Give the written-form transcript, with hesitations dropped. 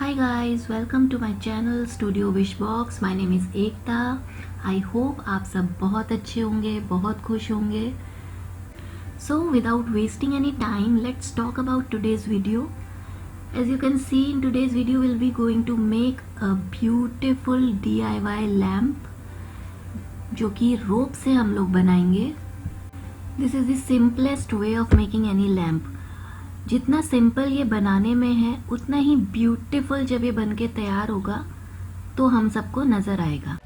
Hi guys, welcome to my channel Studio Wishbox. My name is Ekta. I hope आप सब बहुत अच्छे होंगे, बहुत खुश होंगे. So without wasting any time, let's talk about today's video. As you can see in today's video, we'll be going to make a beautiful DIY lamp जो कि रोप से हम लोग बनाएंगे. This is the simplest way of making any lamp. जितना simple ये बनाने में है उतना ही ब्यूटीफुल जब ये बन के तैयार होगा तो हम सबको नज़र आएगा.